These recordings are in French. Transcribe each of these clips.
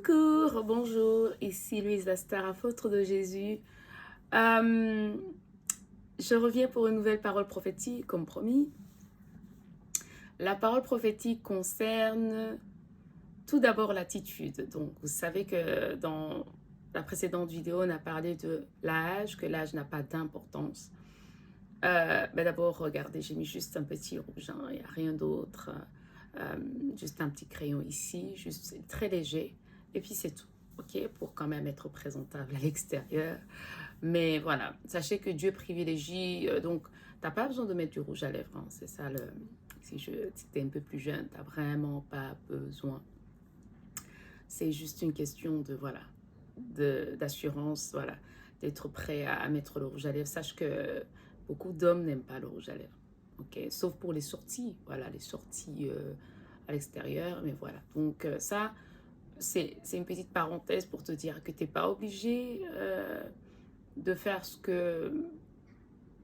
Coucou, bonjour, ici Louise la star apôtre de Jésus. Euh, je reviens pour une nouvelle parole prophétique, comme promis. La parole prophétique concerne tout d'abord l'attitude. Donc, vous savez que dans la précédente vidéo, on a parlé de l'âge, que l'âge n'a pas d'importance. D'abord, regardez, j'ai mis juste un petit rouge, hein, il n'y a rien d'autre. Euh, juste un petit crayon ici, juste c'est très léger. Et puis c'est tout, ok, pour quand même être présentable à l'extérieur. Mais voilà, sachez que Dieu privilégie, donc t'as pas besoin de mettre du rouge à lèvres, hein, c'est ça le... Si t'es un peu plus jeune, t'as vraiment pas besoin. C'est juste une question de, voilà, d'assurance, voilà, d'être prêt à mettre le rouge à lèvres. Sache que beaucoup d'hommes n'aiment pas le rouge à lèvres, ok, sauf pour les sorties, voilà, les sorties à l'extérieur, mais voilà. Donc ça, c'est une petite parenthèse pour te dire que tu n'es pas obligé de faire ce que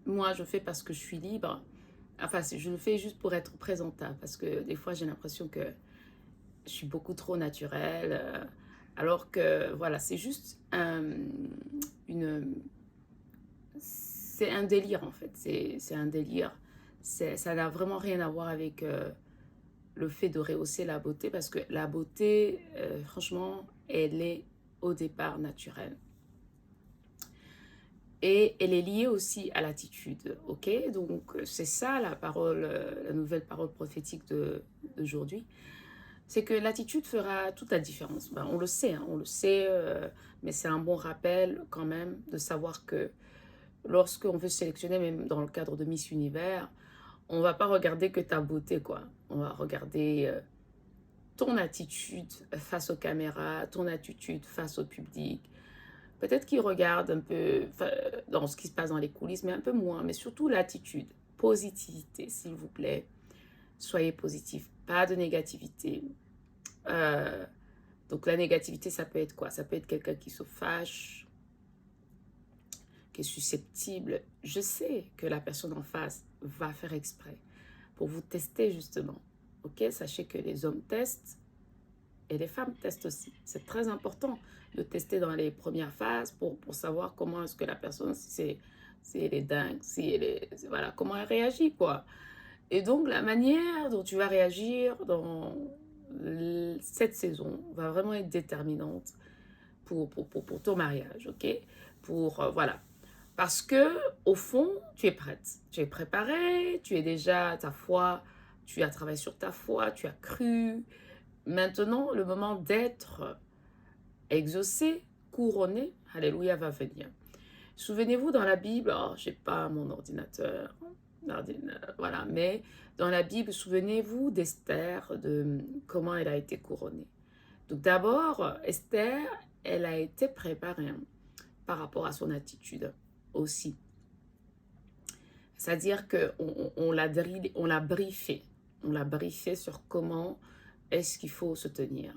moi je fais parce que je suis libre. Enfin, je le fais juste pour être présentable, parce que des fois j'ai l'impression que je suis beaucoup trop naturelle, alors que voilà, c'est juste c'est un délire en fait, c'est un délire. Ça n'a vraiment rien à voir avec le fait de rehausser la beauté, parce que la beauté, franchement, elle est au départ naturelle. Et elle est liée aussi à l'attitude, ok? Donc, c'est ça la parole, la nouvelle parole prophétique d'aujourd'hui. C'est que l'attitude fera toute la différence. Ben, on le sait, hein, on le sait, mais c'est un bon rappel quand même de savoir que lorsqu'on veut sélectionner, même dans le cadre de Miss Univers, on ne va pas regarder que ta beauté, quoi. On va regarder ton attitude face aux caméras, ton attitude face au public. Peut-être qu'ils regardent un peu dans ce qui se passe dans les coulisses, mais un peu moins. Mais surtout l'attitude, positivité, s'il vous plaît. Soyez positif, pas de négativité. Euh, donc la négativité, ça peut être quoi? Ça peut être quelqu'un qui se fâche, qui est susceptible. Je sais que la personne en face va faire exprès pour vous tester justement. Ok, sachez que les hommes testent et les femmes testent aussi. C'est très important de tester dans les premières phases pour savoir comment est-ce que la personne, si elle est dingue, si elle est, voilà, comment elle réagit, quoi. Et donc, la manière dont tu vas réagir dans cette saison va vraiment être déterminante pour ton mariage, ok? Voilà. Parce que, au fond, tu es prête. Tu es préparée, tu es déjà, ta foi, tu as travaillé sur ta foi, tu as cru. Maintenant, le moment d'être exaucé, couronné, alléluia, va venir. Souvenez-vous dans la Bible, oh, je n'ai pas mon ordinateur, voilà, mais dans la Bible, souvenez-vous d'Esther, de comment elle a été couronnée. Donc d'abord, Esther, elle a été préparée, hein, par rapport à son attitude aussi. C'est-à-dire qu'on l'a briefé. On l'a briefé sur comment est-ce qu'il faut se tenir.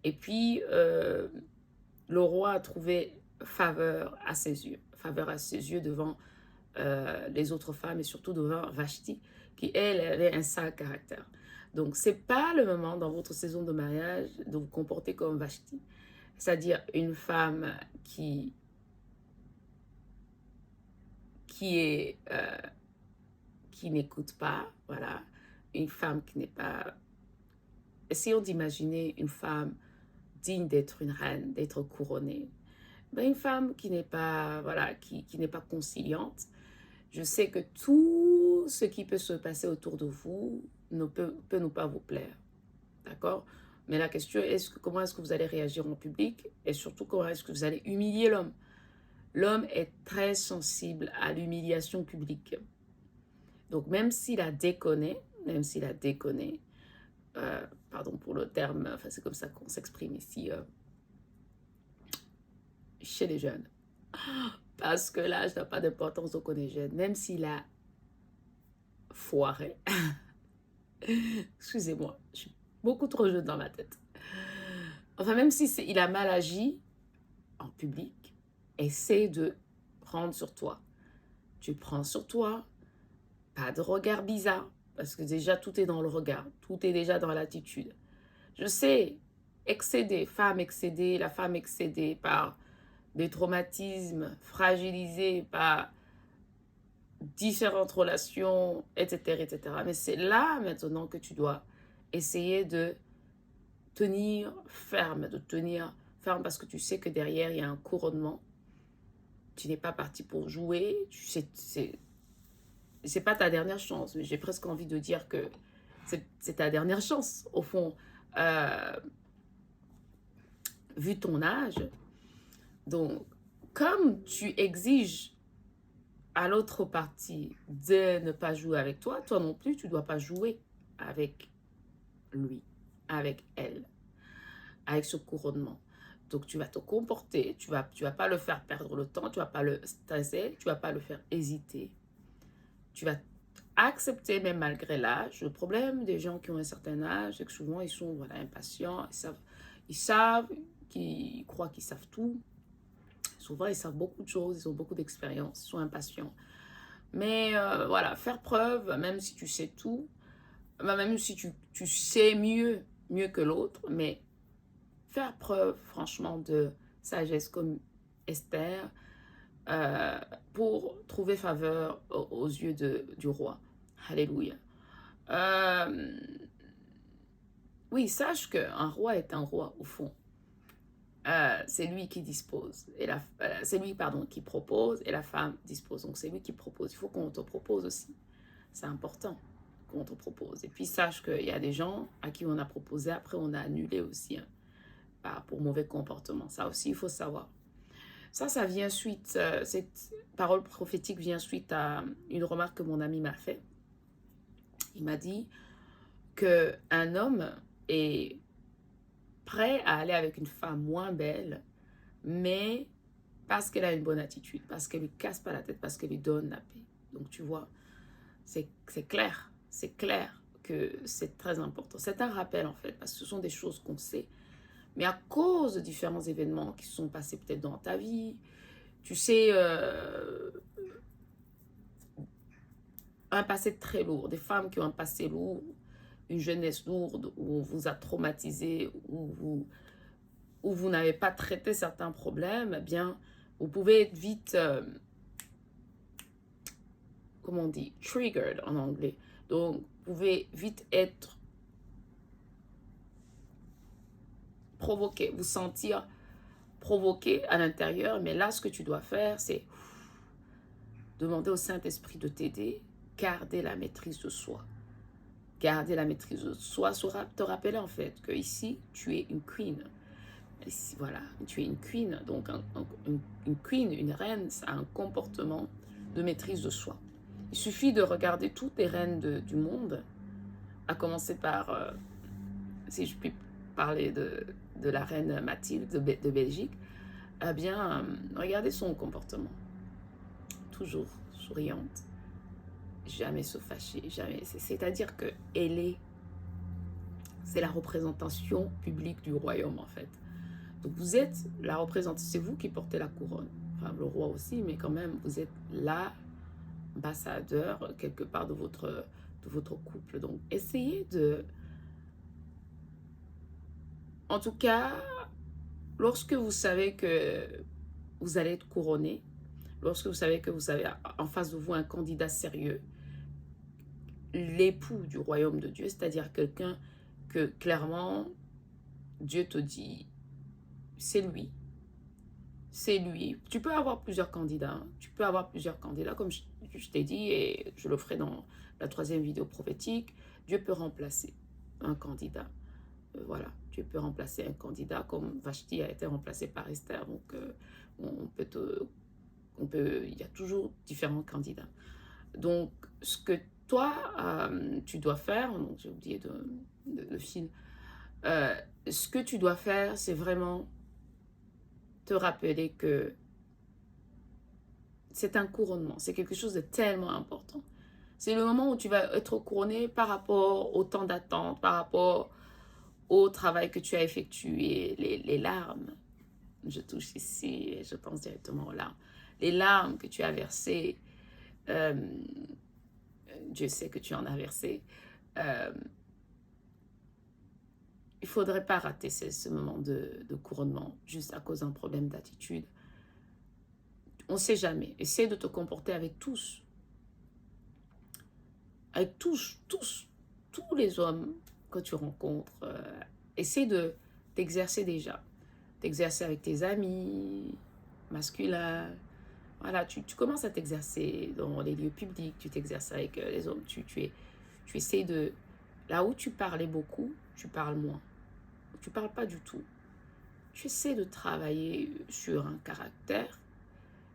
Et puis, le roi a trouvé faveur à ses yeux. Faveur à ses yeux devant les autres femmes et surtout devant Vashti, qui, elle, avait un sale caractère. Donc, ce n'est pas le moment dans votre saison de mariage de vous comporter comme Vashti. C'est-à-dire une femme qui est... qui n'écoute pas, voilà, une femme qui n'est pas... Essayons d'imaginer une femme digne d'être une reine, d'être couronnée. Ben, une femme qui n'est pas, voilà, qui n'est pas conciliante. Je sais que tout ce qui peut se passer autour de vous peut ne pas vous plaire, d'accord? Mais la question est comment est-ce que vous allez réagir en public et surtout comment est-ce que vous allez humilier l'homme. L'homme est très sensible à l'humiliation publique. Donc même s'il a déconné, pardon pour le terme, enfin c'est comme ça qu'on s'exprime ici chez les jeunes. Parce que l'âge n'a pas d'importance, donc on est jeune. Même s'il a foiré. Excusez-moi, je suis beaucoup trop jeune dans ma tête. Enfin, même si il a mal agi en public, essaie de prendre sur toi. Tu prends sur toi, pas de regard bizarre, parce que déjà tout est dans le regard, tout est déjà dans l'attitude. Je sais, femme excédée par des traumatismes, fragilisée par différentes relations, etc., etc. Mais c'est là maintenant que tu dois essayer de tenir ferme, parce que tu sais que derrière, il y a un couronnement. Tu n'es pas parti pour jouer. C'est pas ta dernière chance. Mais j'ai presque envie de dire que c'est ta dernière chance, au fond, vu ton âge. Donc, comme tu exiges à l'autre partie de ne pas jouer avec toi, toi non plus, tu ne dois pas jouer avec lui, avec elle, avec ce couronnement. Donc, tu vas te comporter, tu vas pas le faire perdre le temps, tu vas pas le stresser, tu vas pas le faire hésiter. Tu vas accepter même malgré l'âge. Le problème des gens qui ont un certain âge, c'est que souvent, ils sont impatients, ils croient qu'ils savent tout. Souvent, ils savent beaucoup de choses, ils ont beaucoup d'expérience, ils sont impatients. Mais voilà, faire preuve, même si tu sais tout, même si tu sais mieux que l'autre, mais faire preuve, franchement, de sagesse comme Esther pour trouver faveur aux yeux du roi. Alléluia. Oui, sache qu'un roi est un roi, au fond. C'est lui qui dispose, c'est lui, pardon, qui propose, et la femme dispose. Donc, c'est lui qui propose. Il faut qu'on te propose aussi. C'est important qu'on te propose. Et puis, sache qu'il y a des gens à qui on a proposé, après on a annulé aussi, pour mauvais comportement. Ça aussi, il faut savoir. Ça vient suite, cette parole prophétique vient suite à une remarque que mon ami m'a fait. Il m'a dit qu'un homme est prêt à aller avec une femme moins belle, mais parce qu'elle a une bonne attitude, parce qu'elle ne lui casse pas la tête, parce qu'elle lui donne la paix. Donc tu vois, c'est clair que c'est très important. C'est un rappel en fait, parce que ce sont des choses qu'on sait, mais à cause de différents événements qui se sont passés peut-être dans ta vie, tu sais, un passé très lourd, des femmes qui ont un passé lourd, une jeunesse lourde, où on vous a traumatisé, où vous n'avez pas traité certains problèmes, eh bien, vous pouvez être vite, comment on dit, triggered en anglais. Donc, vous pouvez vite être provoqué, vous sentir provoqué à l'intérieur. Mais là, ce que tu dois faire, c'est demander au Saint-Esprit de t'aider, garder la maîtrise de soi. Garder la maîtrise de soi, te rappeler en fait que ici, tu es une queen. Ici, voilà, tu es une queen. Donc, une queen, une reine, ça a un comportement de maîtrise de soi. Il suffit de regarder toutes les reines du monde, à commencer par, si je puis parler de la reine Mathilde de Belgique, eh bien, regardez son comportement. Toujours souriante, jamais se fâcher, jamais. C'est-à-dire que c'est la représentation publique du royaume, en fait. Donc, vous êtes la représentation, c'est vous qui portez la couronne. Enfin, le roi aussi, mais quand même, vous êtes l'ambassadeur, quelque part, de votre couple. Donc, essayez de... En tout cas, lorsque vous savez que vous allez être couronné, lorsque vous savez que vous avez en face de vous un candidat sérieux, l'époux du royaume de Dieu, c'est-à-dire quelqu'un que clairement Dieu te dit, c'est lui. C'est lui. Tu peux avoir plusieurs candidats. Hein. Tu peux avoir plusieurs candidats, comme je t'ai dit, et je le ferai dans la 3e vidéo prophétique. Dieu peut remplacer un candidat. Voilà, Dieu peut remplacer un candidat, comme Vashti a été remplacée par Esther. Donc, il y a toujours différents candidats. Donc, ce que toi, tu dois faire, donc j'ai oublié le fil, ce que tu dois faire, c'est vraiment te rappeler que c'est un couronnement, c'est quelque chose de tellement important. C'est le moment où tu vas être couronné par rapport au temps d'attente, par rapport au travail que tu as effectué, les larmes. Je touche ici et je pense directement aux larmes. Les larmes que tu as versées, Dieu sait que tu en as versé. il ne faudrait pas rater ce moment de couronnement juste à cause d'un problème d'attitude. On ne sait jamais. Essaie de te comporter avec tous. Avec tous les hommes que tu rencontres. Essaie de t'exercer déjà. T'exercer avec tes amis masculins. Voilà, tu commences à t'exercer dans les lieux publics. Tu t'exerces avec les hommes. Tu essaies de... Là où tu parlais beaucoup, tu parles moins. Tu ne parles pas du tout. Tu essaies de travailler sur un caractère.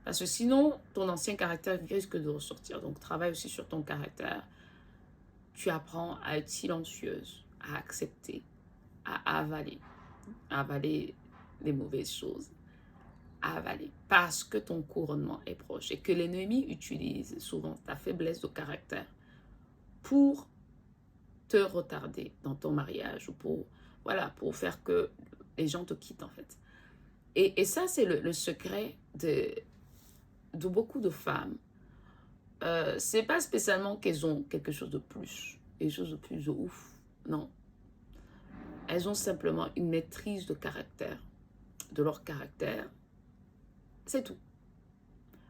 Parce que sinon, ton ancien caractère risque de ressortir. Donc, travaille aussi sur ton caractère. Tu apprends à être silencieuse, à accepter, à avaler les mauvaises choses, à avaler. Parce que ton couronnement est proche et que l'ennemi utilise souvent ta faiblesse de caractère pour te retarder dans ton mariage ou pour faire que les gens te quittent en fait. Et ça, c'est le secret de beaucoup de femmes. C'est pas spécialement qu'elles ont quelque chose de plus, quelque chose de plus de ouf. Non. Elles ont simplement une maîtrise de caractère, de leur caractère. C'est tout.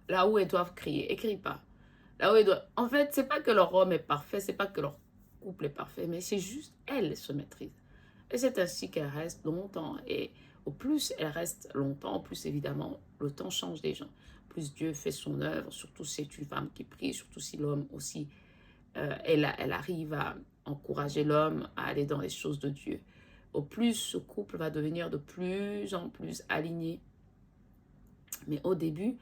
Là où elles doivent crier, elles crient pas. Là où elles doivent... En fait, c'est pas que leur homme est parfait, c'est pas que leur couple est parfait, mais c'est juste elles se maîtrisent. Et c'est ainsi qu'elles restent longtemps. Et au plus elles restent longtemps, plus évidemment, le temps change des gens. Plus Dieu fait son œuvre, surtout si c'est une femme qui prie, surtout si l'homme aussi, elle arrive à encourager l'homme à aller dans les choses de Dieu. Au plus, ce couple va devenir de plus en plus aligné. Mais au début,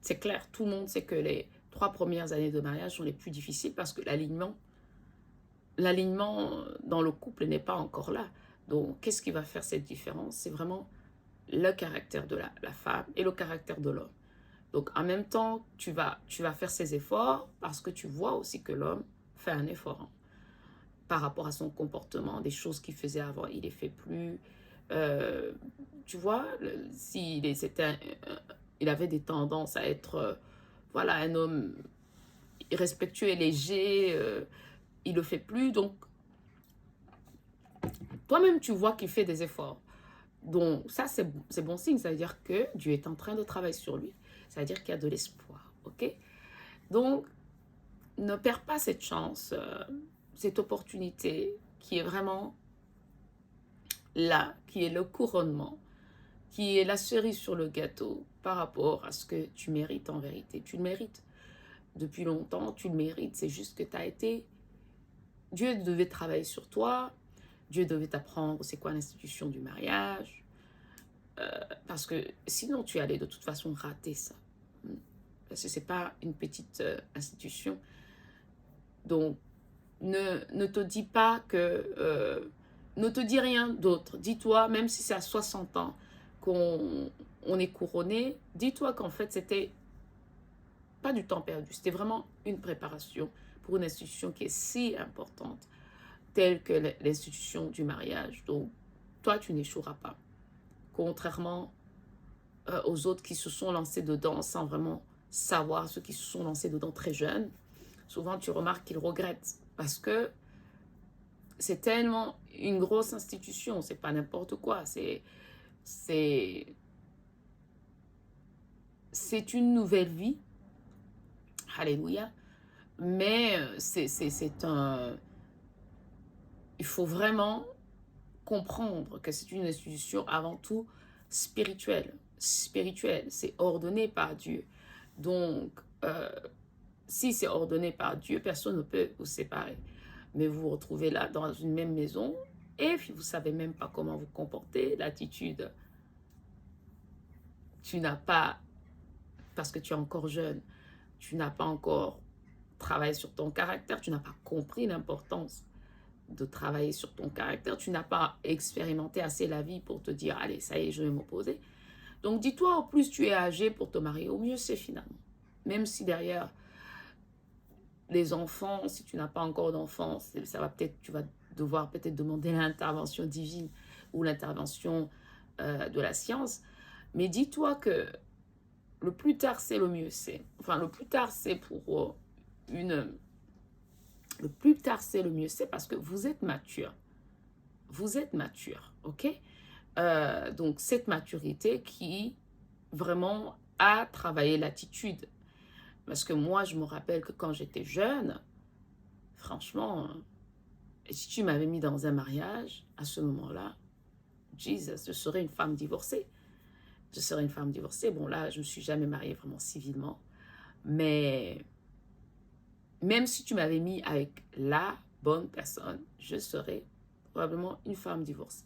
c'est clair, tout le monde sait que les 3 premières années de mariage sont les plus difficiles parce que l'alignement dans le couple n'est pas encore là. Donc, qu'est-ce qui va faire cette différence? C'est vraiment le caractère de la femme et le caractère de l'homme. Donc, en même temps, tu vas faire ces efforts parce que tu vois aussi que l'homme fait un effort par rapport à son comportement, des choses qu'il faisait avant, il les fait plus. Tu vois, il avait des tendances à être, voilà, un homme irrespectueux et léger, il le fait plus. Donc, toi-même, tu vois qu'il fait des efforts. Donc, ça, c'est bon signe. Ça veut dire que Dieu est en train de travailler sur lui. Ça veut dire qu'il y a de l'espoir, ok? Donc, ne perds pas cette chance, cette opportunité qui est vraiment là, qui est le couronnement, qui est la cerise sur le gâteau par rapport à ce que tu mérites en vérité. Tu le mérites. Depuis longtemps, tu le mérites. C'est juste que tu as été... Dieu devait travailler sur toi. Dieu devait t'apprendre c'est quoi l'institution du mariage. Parce que sinon, tu allais de toute façon rater ça. Parce que ce n'est pas une petite institution. Donc, ne te dis pas que... ne te dis rien d'autre. Dis-toi, même si c'est à 60 ans qu'on est couronné, dis-toi qu'en fait, c'était pas du temps perdu. C'était vraiment une préparation pour une institution qui est si importante, telle que l'institution du mariage. Donc, toi, tu n'échoueras pas. Contrairement aux autres qui se sont lancés dedans sans vraiment savoir, ceux qui se sont lancés dedans très jeunes, souvent tu remarques qu'ils regrettent parce que c'est tellement une grosse institution, c'est pas n'importe quoi, c'est une nouvelle vie, alléluia, mais il faut vraiment comprendre que c'est une institution avant tout spirituelle, c'est ordonné par Dieu. Donc, si c'est ordonné par Dieu, personne ne peut vous séparer. Mais vous vous retrouvez là dans une même maison et puis vous ne savez même pas comment vous comporter. L'attitude, tu n'as pas, parce que tu es encore jeune, tu n'as pas encore travaillé sur ton caractère, tu n'as pas compris l'importance de travailler sur ton caractère, tu n'as pas expérimenté assez la vie pour te dire, allez, ça y est, je vais m'opposer. Donc dis-toi, au plus tu es âgé pour te marier, au mieux c'est finalement. Même si derrière les enfants, si tu n'as pas encore d'enfants, ça va peut-être, tu vas devoir peut-être demander l'intervention divine ou l'intervention de la science. Mais dis-toi que le plus tard c'est le mieux c'est. Enfin, le plus tard c'est pour le plus tard c'est le mieux c'est parce que vous êtes mature. vous êtes mature, ok? Donc, cette maturité qui vraiment a travaillé l'attitude. Parce que moi, je me rappelle que quand j'étais jeune, franchement, si tu m'avais mis dans un mariage, à ce moment-là, Jesus, je serais une femme divorcée. Je serais une femme divorcée. Bon, là, je ne me suis jamais mariée vraiment civilement. Mais même si tu m'avais mis avec la bonne personne, je serais probablement une femme divorcée.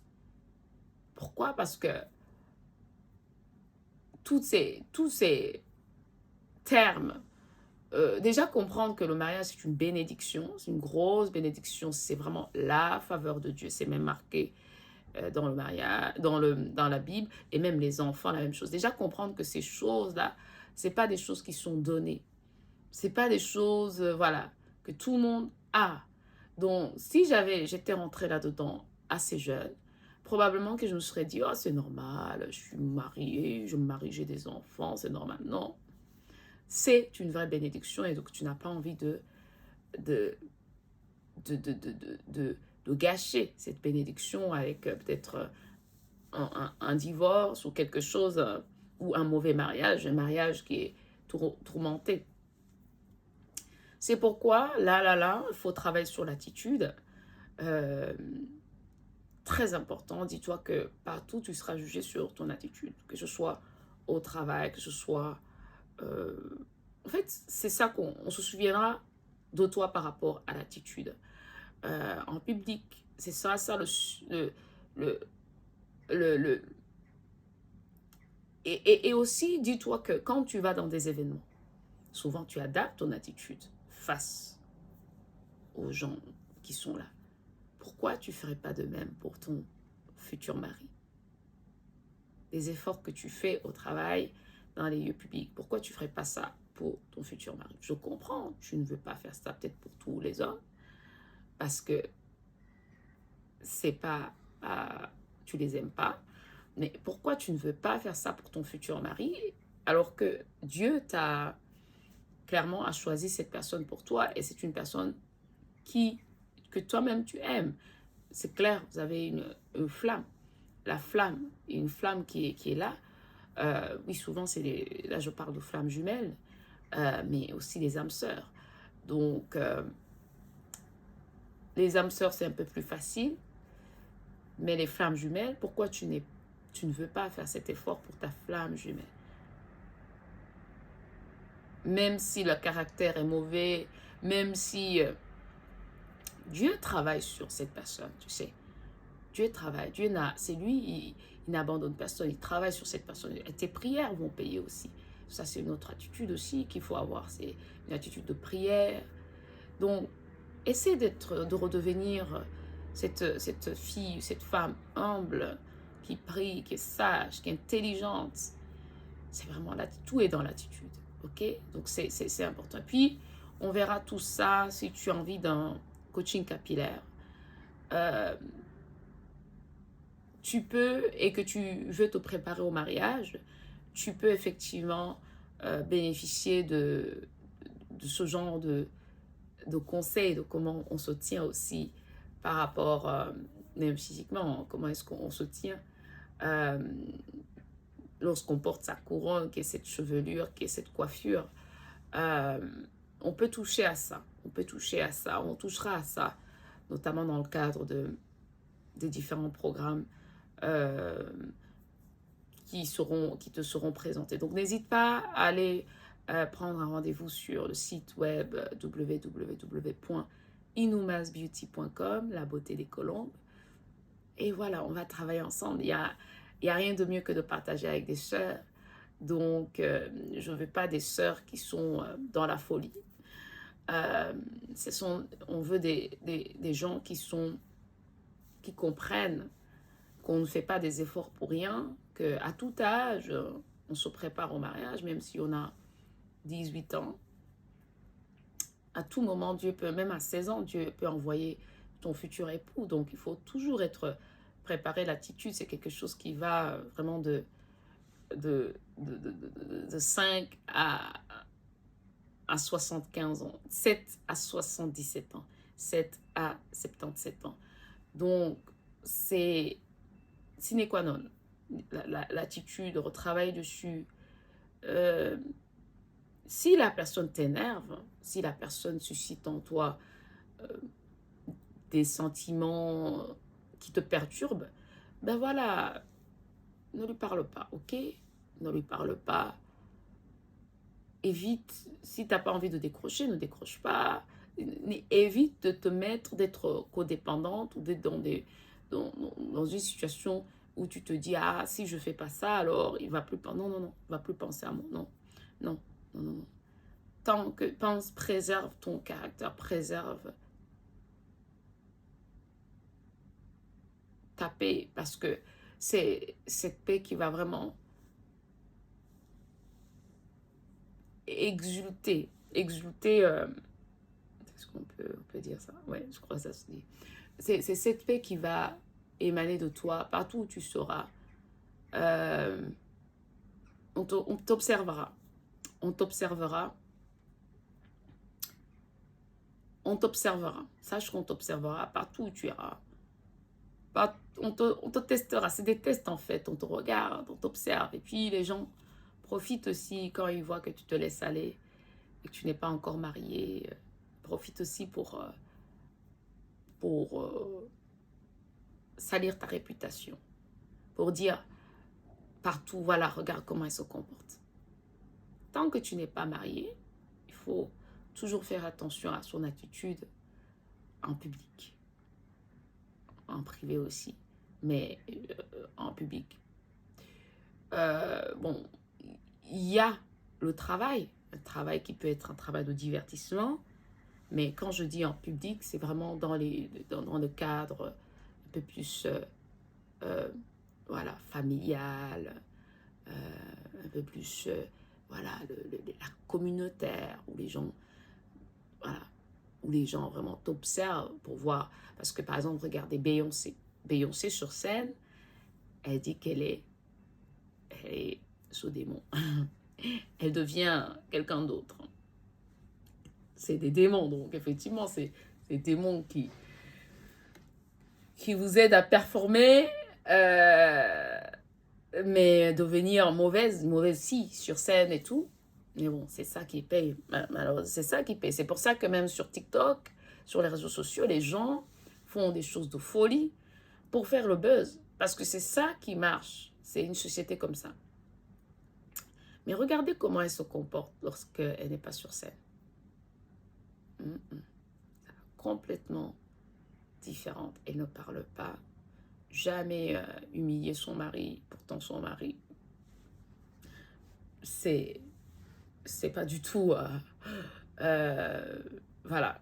Pourquoi? Parce que tous ces termes, déjà comprendre que le mariage c'est une bénédiction, c'est une grosse bénédiction, c'est vraiment la faveur de Dieu, c'est même marqué dans le mariage, dans la Bible, et même les enfants, la même chose. Déjà comprendre que ces choses-là, c'est pas des choses qui sont données, c'est pas des choses, voilà, que tout le monde a. Donc, si j'étais rentrée là-dedans assez jeune, probablement que je me serais dit, oh, c'est normal, je suis mariée, je me marie, j'ai des enfants, c'est normal. Non, c'est une vraie bénédiction et donc tu n'as pas envie de, de gâcher cette bénédiction avec peut-être un divorce ou quelque chose, ou un mauvais mariage, un mariage qui est tourmenté. C'est pourquoi, là, il faut travailler sur l'attitude. Euh, Très important, dis-toi que partout, tu seras jugé sur ton attitude, que ce soit au travail, que ce soit... euh, En fait, c'est ça qu'on se souviendra de toi par rapport à l'attitude. En public, c'est ça le, le... Et aussi, dis-toi que quand tu vas dans des événements, souvent tu adaptes ton attitude face aux gens qui sont là. Pourquoi tu ne ferais pas de même pour ton futur mari? Les efforts que tu fais au travail, dans les lieux publics, pourquoi tu ne ferais pas ça pour ton futur mari? Je comprends, tu ne veux pas faire ça peut-être pour tous les hommes, parce que c'est pas, tu les aimes pas, mais pourquoi tu ne veux pas faire ça pour ton futur mari alors que Dieu t'a clairement a choisi cette personne pour toi et c'est une personne que toi-même tu aimes. C'est clair, vous avez une flamme, la flamme, une flamme qui est là. Oui, souvent, là je parle de flammes jumelles, mais aussi les âmes sœurs. Donc, les âmes sœurs, c'est un peu plus facile, mais les flammes jumelles, pourquoi tu ne veux pas faire cet effort pour ta flamme jumelle? Même si le caractère est mauvais, même si Dieu travaille sur cette personne, tu sais. Dieu travaille. C'est lui, il n'abandonne personne. Il travaille sur cette personne. Et tes prières vont payer aussi. Ça, c'est une autre attitude aussi qu'il faut avoir. C'est une attitude de prière. Donc, essaie de redevenir cette fille, cette femme humble, qui prie, qui est sage, qui est intelligente. C'est vraiment là, tout est dans l'attitude. Ok? Donc, c'est important. Puis, on verra tout ça si tu as envie d'un coaching capillaire. Tu peux, et que tu veux te préparer au mariage, tu peux effectivement bénéficier de ce genre de conseils, de comment on se tient aussi par rapport, même physiquement, comment est-ce qu'on se tient lorsqu'on porte sa couronne, qui est cette chevelure, qui est cette coiffure. On peut toucher à ça, on touchera à ça, notamment dans le cadre des différents programmes qui te seront présentés. Donc, n'hésite pas à aller prendre un rendez-vous sur le site web www.inoumasbeauty.com, la beauté des colombes. Et voilà, on va travailler ensemble. Il y a rien de mieux que de partager avec des sœurs. Donc, je ne veux pas des sœurs qui sont dans la folie. On veut des gens qui comprennent qu'on ne fait pas des efforts pour rien, qu'à tout âge, on se prépare au mariage, même si on a 18 ans. À tout moment, Dieu peut, même à 16 ans, Dieu peut envoyer ton futur époux. Donc, il faut toujours être préparé. L'attitude, c'est quelque chose qui va vraiment de 5 à 75 ans, 7 à 77 ans, 7 à 77 ans. Donc, c'est sine qua non. L'attitude, retravailler dessus. Si la personne t'énerve, si la personne suscite en toi des sentiments qui te perturbent, ben voilà, ne lui parle pas, ok? Ne lui parle pas. Évite, si tu n'as pas envie de décrocher, ne décroche pas. Évite de te mettre, d'être codépendante ou d'être dans une situation où tu te dis, ah, si je ne fais pas ça, alors il va plus, non, non, non, il va plus penser à moi, non, non, non, non. Tant que, pense, préserve ton caractère, préserve ta paix, parce que c'est cette paix qui va vraiment exulter, est-ce qu'on peut dire ça? Ouais, je crois que ça se dit. C'est cette paix qui va émaner de toi partout où tu seras. Euh, on t'observera. On t'observera. On t'observera. Sache qu'on t'observera partout où tu iras. On te testera. C'est des tests en fait. On te regarde, on t'observe. Et puis les gens profitent aussi quand ils voient que tu te laisses aller et que tu n'es pas encore marié. Profitent aussi pour salir ta réputation. Pour dire partout, voilà, regarde comment elle se comporte. Tant que tu n'es pas marié, il faut toujours faire attention à son attitude en public, en privé aussi, mais en public. Bon, il y a le travail qui peut être un travail de divertissement, mais quand je dis en public, c'est vraiment dans le cadre un peu plus voilà, familial, un peu plus voilà, la communautaire, où les gens, voilà, où les gens vraiment t'observent pour voir. Parce que par exemple, regardez Beyoncé. Beyoncé sur scène, elle dit qu'elle est sous démon. Elle devient quelqu'un d'autre. C'est des démons, donc effectivement, c'est des démons qui vous aident à performer, mais devenir mauvaise si, sur scène et tout. Mais bon, c'est ça qui paye. Malheureusement, c'est ça qui paye. C'est pour ça que même sur TikTok, sur les réseaux sociaux, les gens font des choses de folie pour faire le buzz. Parce que c'est ça qui marche. C'est une société comme ça. Mais regardez comment elle se comporte lorsqu'elle n'est pas sur scène. Complètement différente. Elle ne parle pas. Jamais humilier son mari. Pourtant, son mari, c'est pas du tout... voilà,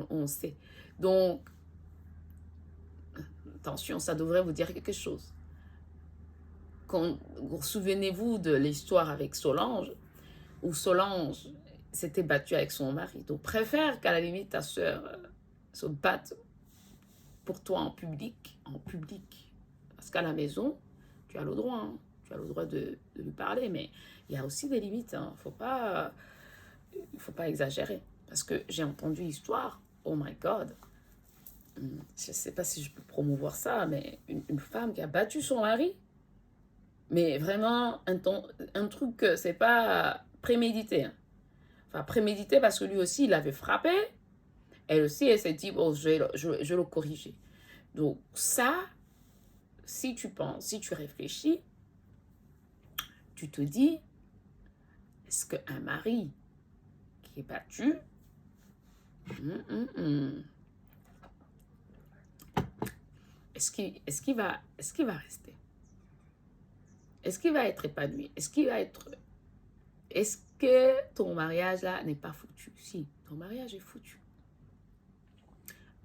on sait. Donc, attention, ça devrait vous dire quelque chose. Souvenez-vous de l'histoire avec Solange, où Solange s'était battue avec son mari. Donc, préfère qu'à la limite, ta soeur se batte pour toi en public. Parce qu'à la maison, tu as le droit, hein, tu as le droit de lui parler, mais il y a aussi des limites. Il ne faut pas exagérer. Parce que j'ai entendu l'histoire, oh my God, je ne sais pas si je peux promouvoir ça, mais une femme qui a battu son mari, mais vraiment un truc que c'est pas prémédité. Hein. Enfin, prémédité parce que lui aussi, il avait frappé. Elle aussi, elle s'est dit, bon, je vais le corriger. Donc ça, si tu penses, si tu réfléchis, tu te dis, est-ce qu'un mari qui est battu, est-ce qu'il va rester? Est-ce qu'il va être épanoui? Est-ce que ton mariage là n'est pas foutu? Si, ton mariage est foutu.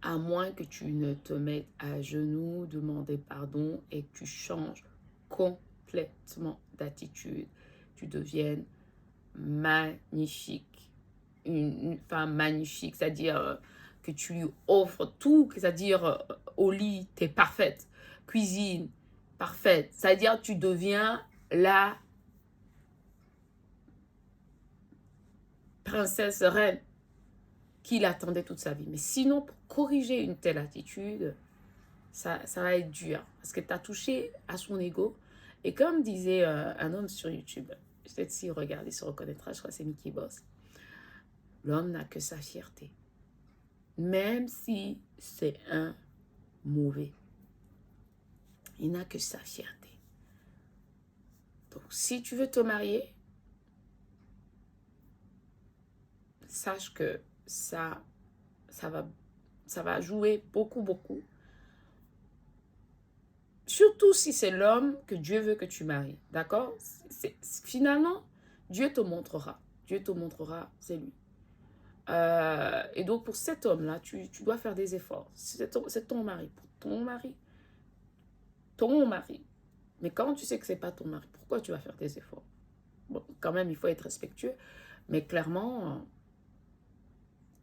À moins que tu ne te mettes à genoux, demander pardon et que tu changes complètement d'attitude. Tu deviennes magnifique. Une femme magnifique, c'est-à-dire que tu lui offres tout, c'est-à-dire au lit, tu es parfaite. Cuisine, parfaite. C'est-à-dire tu deviens la princesse reine qu'il attendait toute sa vie. Mais sinon, pour corriger une telle attitude, ça va être dur parce que tu as touché à son ego. Et comme disait un homme sur YouTube, peut-être s'il regarde, il se reconnaîtra, je crois que c'est Mickey Boss, l'homme n'a que sa fierté. Même si c'est un mauvais, il n'a que sa fierté. Donc, si tu veux te marier, sache que ça va jouer beaucoup, beaucoup. Surtout si c'est l'homme que Dieu veut que tu maries. D'accord? Finalement, Dieu te montrera. Dieu te montrera, c'est lui. Et donc, pour cet homme-là, tu dois faire des efforts. C'est ton mari. Pour ton mari. Ton mari. Mais quand tu sais que ce n'est pas ton mari, pourquoi tu vas faire des efforts? Bon, quand même, il faut être respectueux. Mais clairement,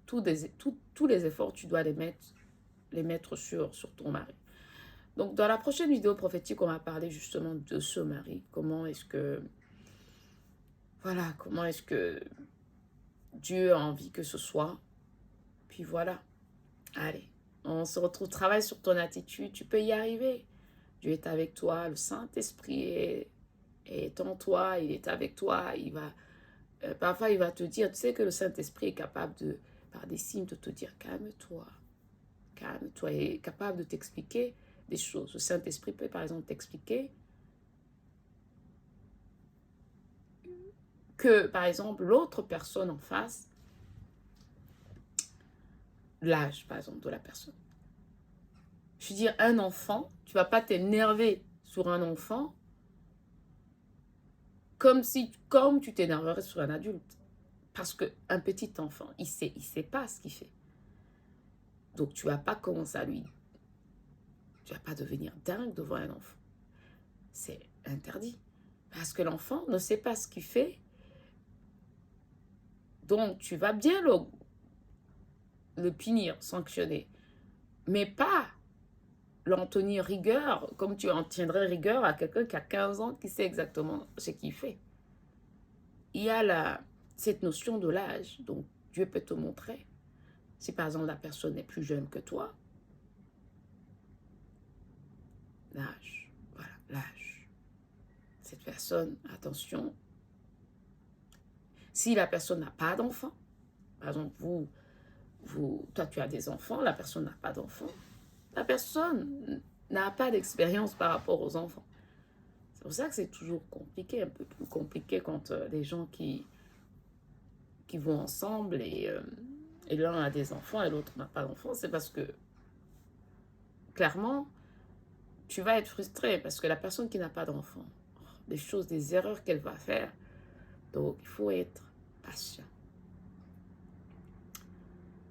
tous les efforts, tu dois les mettre sur ton mari. Donc, dans la prochaine vidéo prophétique, on va parler justement de ce mari. Comment est-ce que Dieu a envie que ce soit. Puis voilà. Allez, on se retrouve, travaille sur ton attitude. Tu peux y arriver. Dieu est avec toi. Le Saint-Esprit est en toi. Il est avec toi. Parfois, il va te dire, tu sais que le Saint-Esprit est capable par des signes, de te dire, calme-toi. Calme-toi. Il est capable de t'expliquer des choses. Le Saint-Esprit peut, par exemple, t'expliquer que, par exemple, l'autre personne en face, l'âge, par exemple, de la personne. Je veux dire, un enfant, tu ne vas pas t'énerver sur un enfant comme tu t'énerverais sur un adulte. Parce qu'un petit enfant, il sait pas ce qu'il fait. Donc, tu ne vas pas commencer à lui. Tu ne vas pas devenir dingue devant un enfant. C'est interdit. Parce que l'enfant ne sait pas ce qu'il fait. Donc, tu vas bien le punir, sanctionner. Mais pas l'en tenir rigueur, comme tu en tiendrais rigueur à quelqu'un qui a 15 ans, qui sait exactement ce qu'il fait. Il y a cette notion de l'âge. Donc, Dieu peut te montrer. Si par exemple la personne est plus jeune que toi, l'âge, voilà, l'âge. Cette personne, attention. Si la personne n'a pas d'enfant, par exemple, toi tu as des enfants, la personne n'a pas d'enfant, la personne n'a pas d'expérience par rapport aux enfants. C'est pour ça que c'est toujours compliqué, un peu plus compliqué quand les gens qui vont ensemble et l'un a des enfants et l'autre n'a pas d'enfants, c'est parce que clairement, tu vas être frustré parce que la personne qui n'a pas d'enfant, des erreurs qu'elle va faire, donc il faut être patient.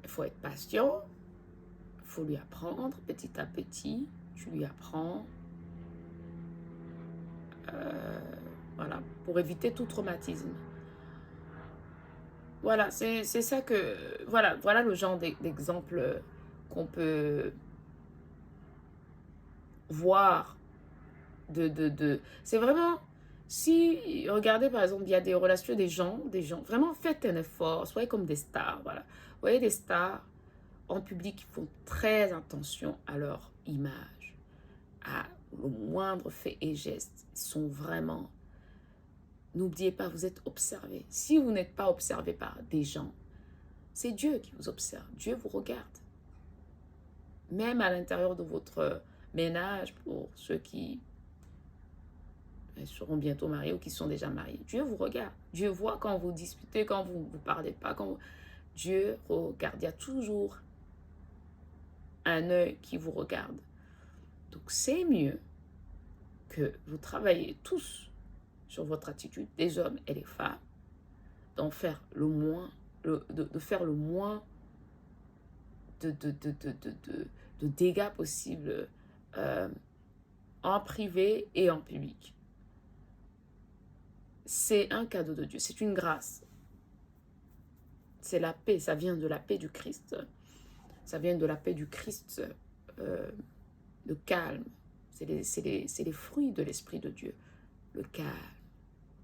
Il faut être patient, il faut lui apprendre petit à petit, tu lui apprends, voilà, pour éviter tout traumatisme. Voilà, c'est ça que, voilà le genre d'exemple qu'on peut voir c'est vraiment, si, regardez par exemple, il y a des relations, des gens, vraiment faites un effort, soyez comme des stars, voilà. Vous voyez, des stars en public, ils font très attention à leur image, à le moindre fait et geste. Ils sont vraiment, n'oubliez pas, vous êtes observés. Si vous n'êtes pas observé par des gens, c'est Dieu qui vous observe, Dieu vous regarde. Même à l'intérieur de votre ménage, pour ceux qui seront bientôt mariés ou qui sont déjà mariés. Dieu vous regarde. Dieu voit quand vous disputez, quand vous ne parlez pas. Dieu regarde. Il y a toujours un œil qui vous regarde. Donc, c'est mieux que vous travaillez tous sur votre attitude, les hommes et les femmes, d'en faire le moins, de faire le moins de dégâts possibles en privé et en public. C'est un cadeau de Dieu, c'est une grâce. C'est la paix, ça vient de la paix du Christ. Ça vient de la paix du Christ, le calme. C'est les fruits de l'Esprit de Dieu. Le calme,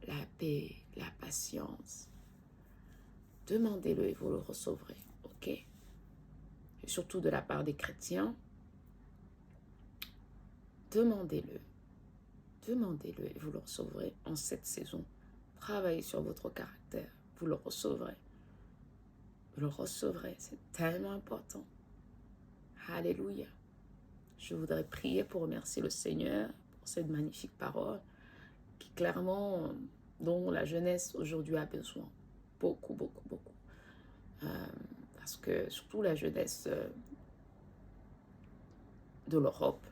la paix, la patience. Demandez-le et vous le recevrez, ok? Et surtout de la part des chrétiens. demandez-le. Demandez-le et vous le recevrez en cette saison. Travaillez sur votre caractère, vous le recevrez. Vous le recevrez, c'est tellement important. Alléluia. Je voudrais prier pour remercier le Seigneur pour cette magnifique parole qui clairement, dont la jeunesse aujourd'hui a besoin. Beaucoup, beaucoup, beaucoup. Parce que surtout la jeunesse de l'Europe,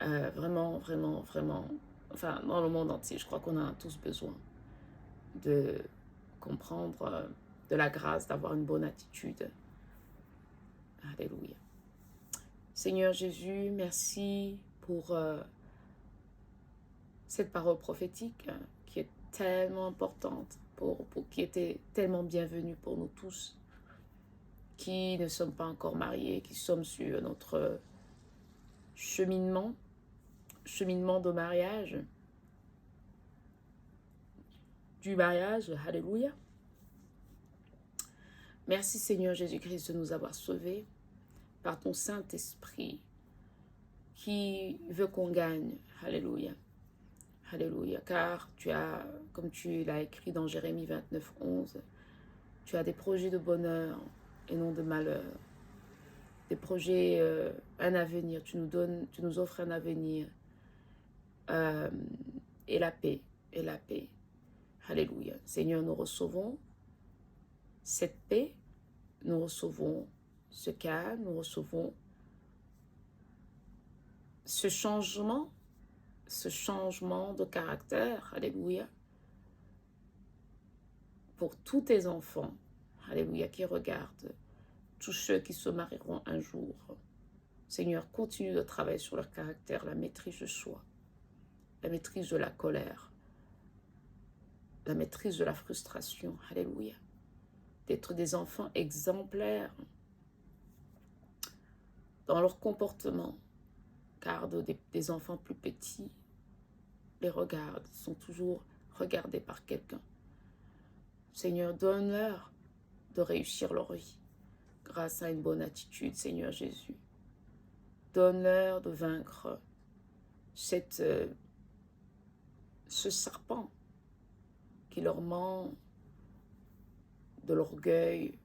vraiment, vraiment, vraiment, enfin dans le monde entier, je crois qu'on a tous besoin de comprendre de la grâce, d'avoir une bonne attitude. Alléluia. Seigneur Jésus, merci pour cette parole prophétique qui est tellement importante, qui était tellement bienvenue pour nous tous, qui ne sommes pas encore mariés, qui sommes sur notre cheminement de mariage, du mariage, alléluia. Merci Seigneur Jésus-Christ de nous avoir sauvés par ton Saint-Esprit qui veut qu'on gagne, alléluia. Alléluia, car tu as, comme tu l'as écrit dans Jérémie 29, 11, tu as des projets de bonheur et non de malheur. Des projets, un avenir, tu nous offres un avenir et la paix, et la paix. Alléluia. Seigneur, nous recevons cette paix, nous recevons ce calme, nous recevons ce changement de caractère, alléluia, pour tous tes enfants, alléluia, qui regardent, tous ceux qui se marieront un jour. Seigneur, continue de travailler sur leur caractère, la maîtrise de soi, la maîtrise de la colère, la maîtrise de la frustration, alléluia, d'être des enfants exemplaires dans leur comportement, car des enfants plus petits les regardent, sont toujours regardés par quelqu'un. Seigneur, donne-leur de réussir leur vie grâce à une bonne attitude, Seigneur Jésus. Donne-leur de vaincre ce serpent qui leur ment de l'orgueil,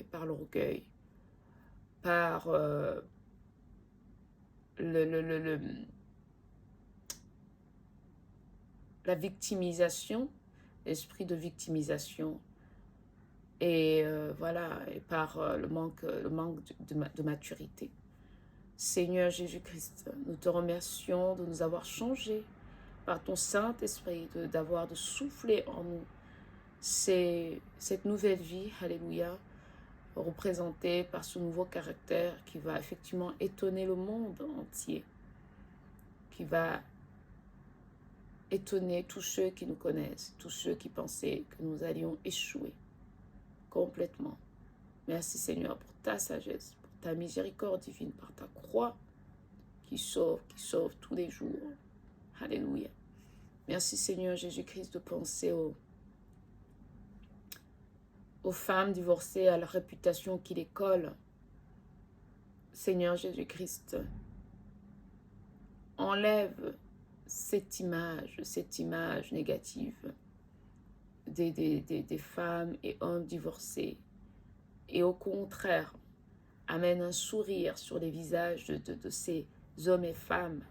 par l'orgueil, par la victimisation, l'esprit de victimisation, et voilà, et par le manque de maturité. Seigneur Jésus-Christ, nous te remercions de nous avoir changés par ton Saint-Esprit, de souffler en nous cette nouvelle vie, alléluia, représentée par ce nouveau caractère qui va effectivement étonner le monde entier, qui va étonner tous ceux qui nous connaissent, tous ceux qui pensaient que nous allions échouer complètement. Merci Seigneur pour ta sagesse, pour ta miséricorde divine, par ta croix qui sauve tous les jours. Alléluia. Merci Seigneur Jésus-Christ de penser aux femmes divorcées, à la réputation qui les colle. Seigneur Jésus-Christ, enlève cette image négative des femmes et hommes divorcés, et au contraire, amène un sourire sur les visages de ces hommes et femmes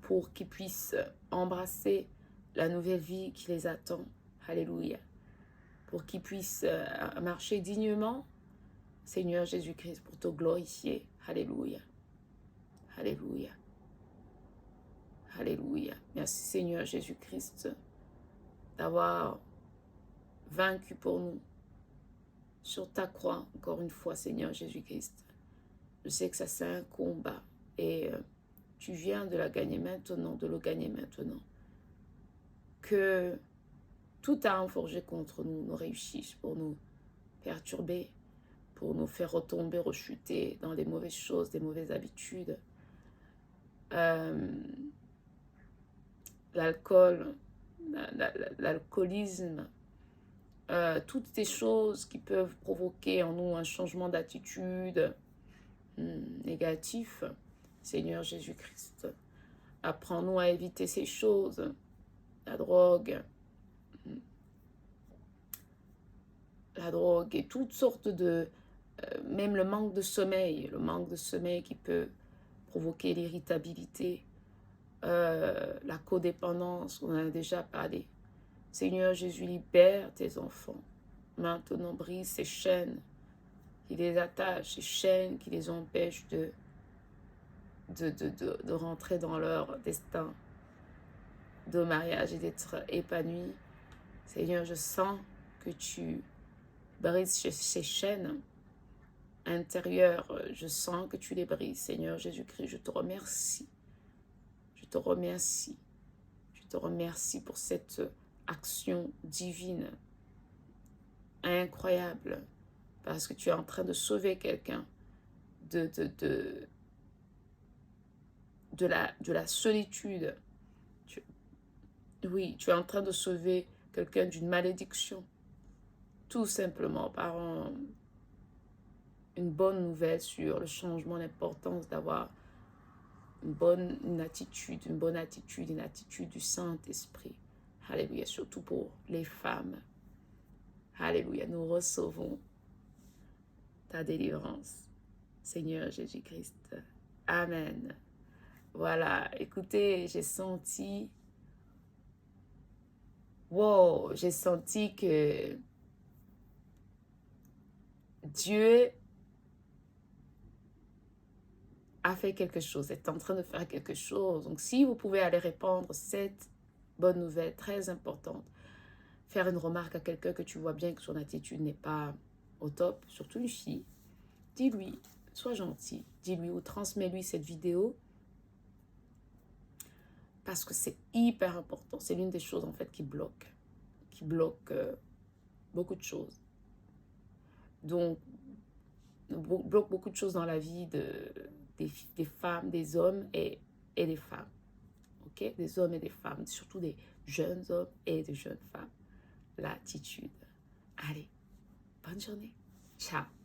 pour qu'ils puissent embrasser la nouvelle vie qui les attend. Alléluia. Pour qu'ils puissent marcher dignement, Seigneur Jésus-Christ, pour te glorifier. Alléluia. Alléluia. Alléluia. Merci Seigneur Jésus-Christ d'avoir vaincu pour nous sur ta croix, encore une fois Seigneur Jésus-Christ. Je sais que ça c'est un combat et tu viens de le gagner maintenant. Que tout arme forgée contre nous ne réussisse pour nous perturber, pour nous faire retomber, rechuter dans les mauvaises choses, des mauvaises habitudes. L'alcool, l'alcoolisme, toutes ces choses qui peuvent provoquer en nous un changement d'attitude négatif, Seigneur Jésus-Christ. Apprends-nous à éviter ces choses, la drogue et toutes sortes de... même le manque de sommeil qui peut provoquer l'irritabilité, la codépendance, on en a déjà parlé. Seigneur Jésus, libère tes enfants. Maintenant, brise ces chaînes qui les attachent, ces chaînes qui les empêchent de rentrer dans leur destin de mariage et d'être épanouis. Seigneur, je sens que tu brises ces chaînes intérieures. Je sens que tu les brises. Seigneur Jésus-Christ, je te remercie. Je te remercie. Je te remercie pour cette action divine, incroyable, parce que tu es en train de sauver quelqu'un de la solitude. Oui, tu es en train de sauver quelqu'un d'une malédiction, tout simplement par une bonne nouvelle sur le changement, l'importance d'avoir une attitude du Saint-Esprit. Alléluia, surtout pour les femmes. Alléluia, nous recevons ta délivrance, Seigneur Jésus-Christ. Amen. Voilà, écoutez, j'ai senti que Dieu a fait quelque chose, est en train de faire quelque chose. Donc, si vous pouvez aller répandre cette bonne nouvelle très importante, faire une remarque à quelqu'un que tu vois bien que son attitude n'est pas au top, surtout une fille, dis-lui, sois gentil, dis-lui ou transmets-lui cette vidéo parce que c'est hyper important. C'est l'une des choses en fait qui bloque beaucoup de choses. Donc, bloque beaucoup de choses dans la vie des femmes, des hommes et des femmes. Ok? Des hommes et des femmes, surtout des jeunes hommes et des jeunes femmes. L'attitude. Allez, bonne journée. Ciao.